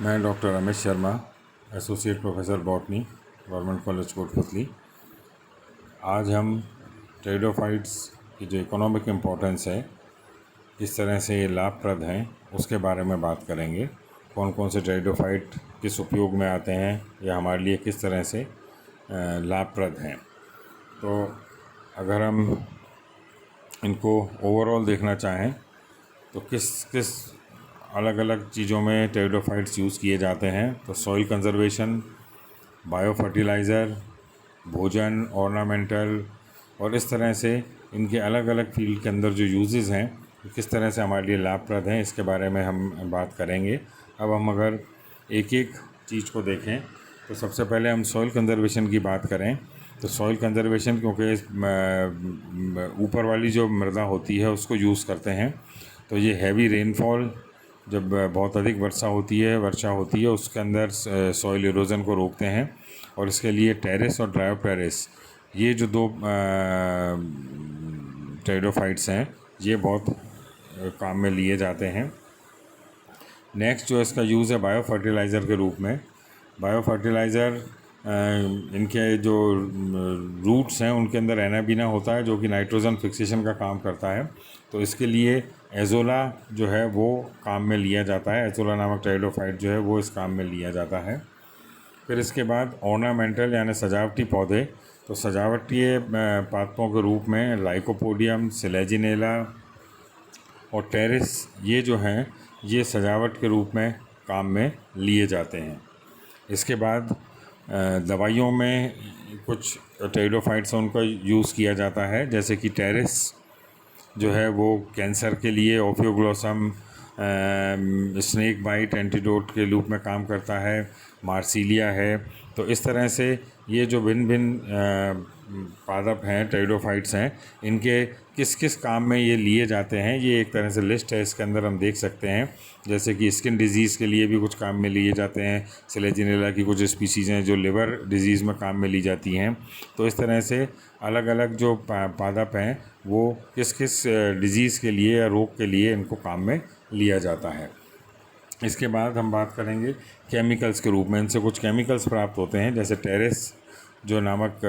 मैं doctor Ramesh Sharma, associate professor botany, government college Kotputli. आज हम टेरिडोफाइट्स की जो इकोनॉमिक इम्पोर्टेंस है, किस तरह से ये लाभप्रद हैं, उसके बारे में बात करेंगे। कौन कौन से टेरिडोफाइट किस उपयोग में आते हैं या हमारे लिए किस तरह से लाभप्रद हैं। तो अगर हम इनको ओवरऑल देखना चाहें तो किस किस अलग अलग चीज़ों में टेरिडोफाइट्स यूज़ किए जाते हैं, तो सॉइल कंजर्वेशन, बायो फर्टिलाइज़र, भोजन, ऑर्नामेंटल और इस तरह से इनके अलग अलग फील्ड के अंदर जो यूजेस हैं किस तरह से हमारे लिए लाभप्रद हैं, इसके बारे में हम बात करेंगे। अब हम अगर एक एक चीज़ को देखें तो सबसे पहले हम सॉइल कंजर्वेशन की बात करें तो सॉइल कंजर्वेशन क्योंकि ऊपर वाली जो मृदा होती है उसको यूज़ करते हैं, तो ये हैवी रेनफॉल जब बहुत अधिक वर्षा होती है उसके अंदर सॉइल इरोज़न को रोकते हैं। और इसके लिए टेरेस और ड्राई टेरेस, ये जो दो टेरिडोफाइट्स हैं, ये बहुत काम में लिए जाते हैं। नेक्स्ट जो इसका यूज़ है बायो फर्टिलाइज़र के रूप में। बायो फर्टिलाइज़र इनके जो रूट्स हैं उनके अंदर एनाबीना होता है जो कि नाइट्रोजन फिक्सेशन का काम करता है, तो इसके लिए एजोला जो है वो काम में लिया जाता है। एजोला नामक टेरिडोफाइट जो है वो इस काम में लिया जाता है। फिर इसके बाद ऑर्नामेंटल यानी सजावटी पौधे, तो सजावटी पादपों के रूप में लाइकोपोडियम, सिलेजिनेला और टेरिस, ये जो हैं ये सजावट के रूप में काम में लिए जाते हैं। इसके बाद दवाइयों में कुछ टेरिडोफाइट्स हैं उनका यूज़ किया जाता है, जैसे कि टेरिस जो है वो कैंसर के लिए ओफियोग्लोसम स्नेक बाइट एंटीडोट के रूप में काम करता है, मार्सिलिया है। तो इस तरह से ये जो भिन्न भिन्न पादप हैं, टेरिडोफाइट्स हैं, इनके किस किस काम में ये लिए जाते हैं, ये एक तरह से लिस्ट है, इसके अंदर हम देख सकते हैं। जैसे कि स्किन डिजीज़ के लिए भी कुछ काम में लिए जाते हैं, सिलेजिनेला की कुछ स्पीसीज़ हैं जो लिवर डिजीज़ में काम में ली जाती हैं। तो इस तरह से अलग अलग जो पादप हैं वो किस किस डिजीज़ के लिए या रोग के लिए इनको काम में लिया जाता है। इसके बाद हम बात करेंगे केमिकल्स के रूप में। इनसे कुछ केमिकल्स प्राप्त होते हैं, जैसे टेरिस जो नामक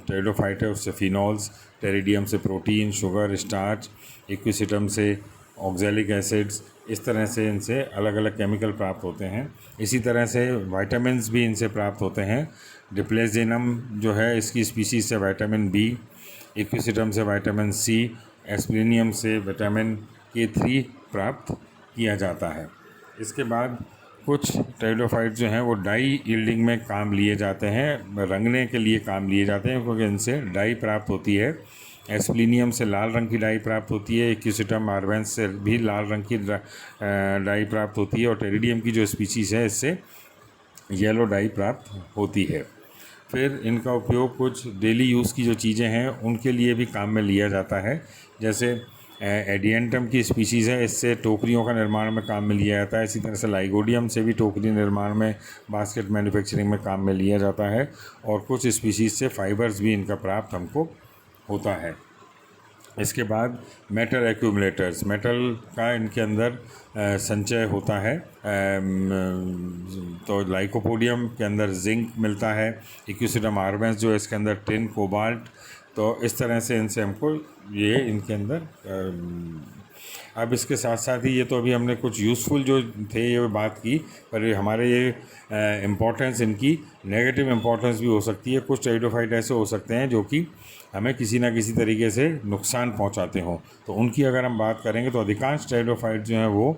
टेरिडोफाइट है उससे फिनॉल्स, टेरिडियम से प्रोटीन, शुगर, स्टार्च, इक्विसिटम से ऑक्जेलिक एसिड्स, इस तरह से इनसे अलग अलग केमिकल प्राप्त होते हैं। इसी तरह से वाइटामिन्स भी इनसे प्राप्त होते हैं। डिप्लेजिनम जो है इसकी स्पीशीज़ से विटामिन बी, इक्विसिटम से विटामिन सी, एस्प्लिनियम से विटामिन K3 प्राप्त किया जाता है। इसके बाद कुछ टेरिडोफाइट जो हैं वो डाई यील्डिंग में काम लिए जाते हैं, रंगने के लिए काम लिए जाते हैं, क्योंकि इनसे डाई प्राप्त होती है। एस्प्लिनियम से लाल रंग की डाई प्राप्त होती है, इक्विसिटम आर्वेंस से भी लाल रंग की डाई प्राप्त होती है और टेरिडियम की जो स्पीशीज़ है इससे येलो डाई प्राप्त होती है। फिर इनका उपयोग कुछ डेली यूज़ की जो चीज़ें हैं उनके लिए भी काम में लिया जाता है, जैसे एडियंटम की स्पीशीज़ है, इससे टोकरियों का निर्माण में काम में लिया जाता है। इसी तरह से लाइगोडियम से भी टोकरी निर्माण में, बास्केट मैन्युफैक्चरिंग में काम में लिया जाता है। और कुछ स्पीशीज़ से फाइबर्स भी इनका प्राप्त हमको होता है। इसके बाद मेटल एक्यूमुलेटर्स, मेटल का इनके अंदर संचय होता है। तो लाइकोपोडियम के अंदर जिंक मिलता है, इक्विसिटम आर्वेंस जो है इसके अंदर टिन, कोबाल्ट। तो इस तरह से इनसे हमको ये इनके अंदर अब इसके साथ साथ ही ये तो अभी हमने कुछ यूज़फुल जो थे ये बात की, पर हमारे ये इम्पोर्टेंस इनकी नेगेटिव इम्पोर्टेंस भी हो सकती है। कुछ टेरिडोफाइट ऐसे हो सकते हैं जो कि हमें किसी ना किसी तरीके से नुकसान पहुंचाते हों, तो उनकी अगर हम बात करेंगे तो अधिकांश टेरिडोफाइट जो हैं वो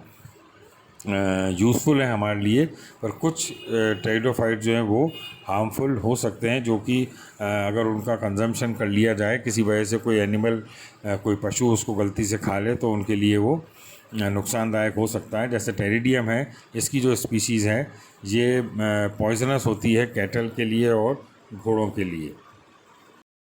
यूज़फुल है हमारे लिए, पर कुछ टेरिडोफाइट जो हैं वो हार्मफुल हो सकते हैं, जो कि अगर उनका कंजम्पशन कर लिया जाए, किसी वजह से कोई एनिमल, कोई पशु उसको गलती से खा ले तो उनके लिए वो नुकसानदायक हो सकता है। जैसे टेरिडियम है, इसकी जो स्पीशीज़ है ये पॉइजनस होती है कैटल के लिए और घोड़ों के लिए।